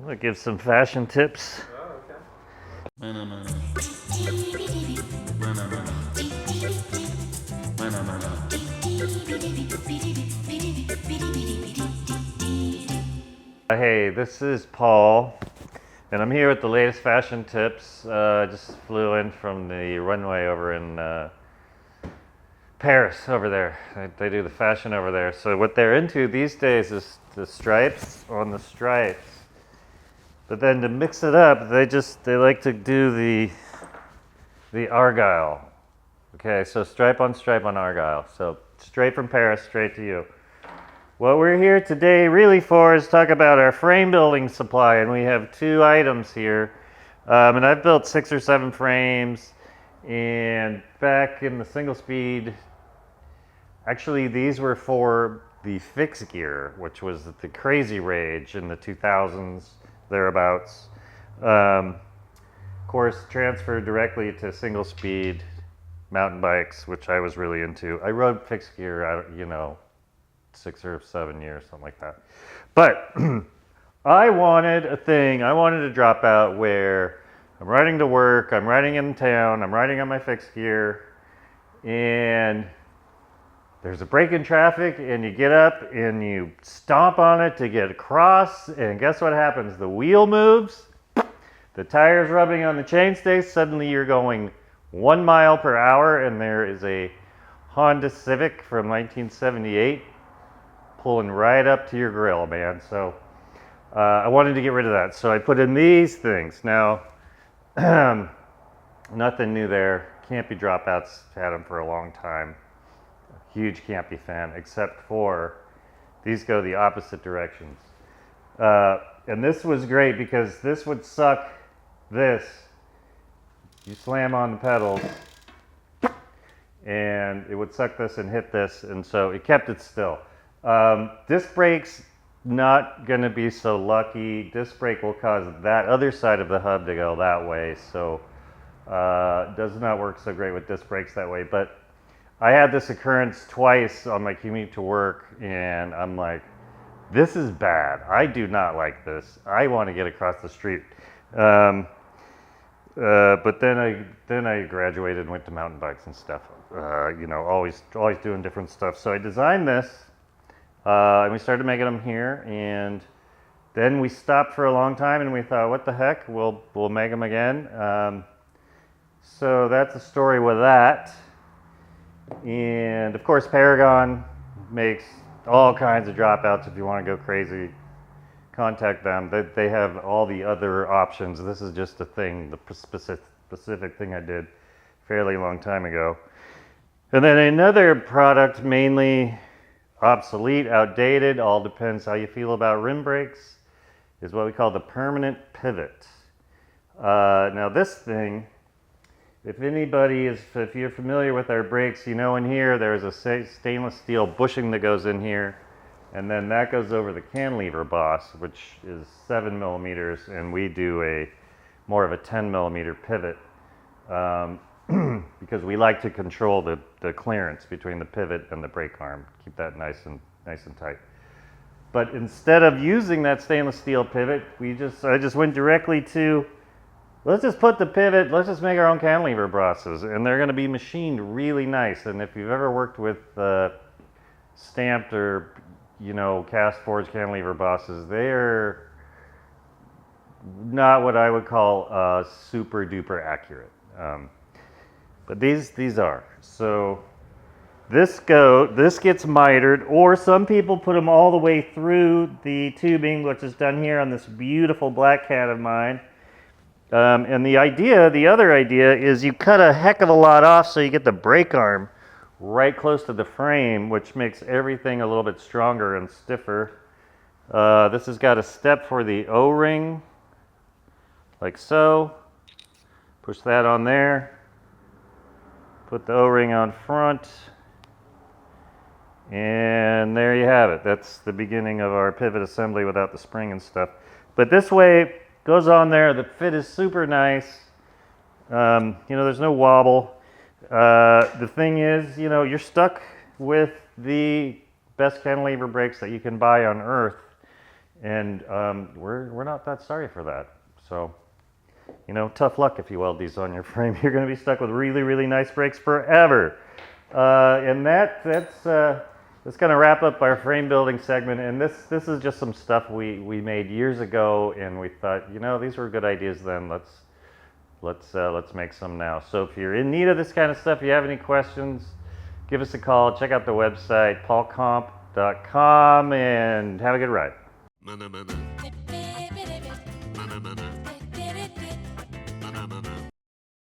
I'm gonna give some fashion tips. Oh, okay. Hey, this is Paul, and I'm here with the latest fashion tips. I just flew in from the runway over in Paris over there. They do the fashion over there. So what they're into these days is the stripes on the stripes. But then to mix it up, they like to do the argyle. Okay, so stripe on argyle. So straight from Paris, straight to you. What we're here today really for is talk about our frame building supply, and we have two items here. And I've built 6 or 7 frames, and back in the single speed, actually these were for the fixed gear, which was the crazy rage in the 2000s, thereabouts. Of course, transferred directly to single speed mountain bikes, which I was really into. I rode fixed gear, 6 or 7 years, something like that. But I wanted a dropout where I'm riding to work, I'm riding in town, I'm riding on my fixed gear, and there's a break in traffic, and you get up and you stomp on it to get across, and guess what happens? The wheel moves, the tire's rubbing on the chainstay, suddenly you're going 1 mile per hour, and there is a Honda Civic from 1978 pulling right up to your grill, man. So I wanted to get rid of that. So I put in these things. Now, nothing new there. Campy Dropouts, had them for a long time. Huge Campy fan, except for these go the opposite directions. And this was great because this would suck this. You slam on the pedals, and it would suck this and hit this, and so it kept it still. Disc brakes, not going to be so lucky. Disc brake will cause that other side of the hub to go that way, so does not work so great with disc brakes that way. But I had this occurrence twice on my commute to work, and I'm like, this is bad. I do not like this. I want to get across the street. But then I graduated and went to mountain bikes and stuff. Always doing different stuff. So I designed this. And we started making them here, and then we stopped for a long time, and we thought, what the heck, we'll make them again. So that's the story with that. And of course, Paragon makes all kinds of dropouts. If you want to go crazy, contact them. They have all the other options. This is just a thing, the specific thing I did fairly long time ago. And then another product, mainly obsolete, outdated, all depends how you feel about rim brakes, is what we call the permanent pivot. Now this thing, if you're familiar with our brakes, you know in here there's a stainless steel bushing that goes in here, and then that goes over the cantilever boss, which is 7 millimeters, and we do more of a 10 millimeter pivot. Because we like to control the clearance between the pivot and the brake arm, keep that nice and tight. But instead of using that stainless steel pivot, I just went directly to, let's just put the pivot, let's just make our own cantilever bosses, and they're going to be machined really nice. And if you've ever worked with stamped or cast forged cantilever bosses, they're not what I would call super duper accurate. But these are. So this gets mitered, or some people put them all the way through the tubing, which is done here on this beautiful black cat of mine. And the other idea is you cut a heck of a lot off so you get the brake arm right close to the frame, which makes everything a little bit stronger and stiffer. This has got a step for the O-ring, like so. Push that on there. Put the O-ring on front, and there you have it. That's the beginning of our pivot assembly without the spring and stuff. But this way, goes on there. The fit is super nice. There's no wobble. The thing is, you're stuck with the best cantilever brakes that you can buy on earth, And we're not that sorry for that. So, tough luck if you weld these on your frame. You're going to be stuck with really, really nice brakes forever. And that's going to wrap up our frame building segment. And this is just some stuff we made years ago, and we thought, these were good ideas then. Let's make some now. So if you're in need of this kind of stuff, if you have any questions, give us a call. Check out the website, paulcomp.com, and have a good ride.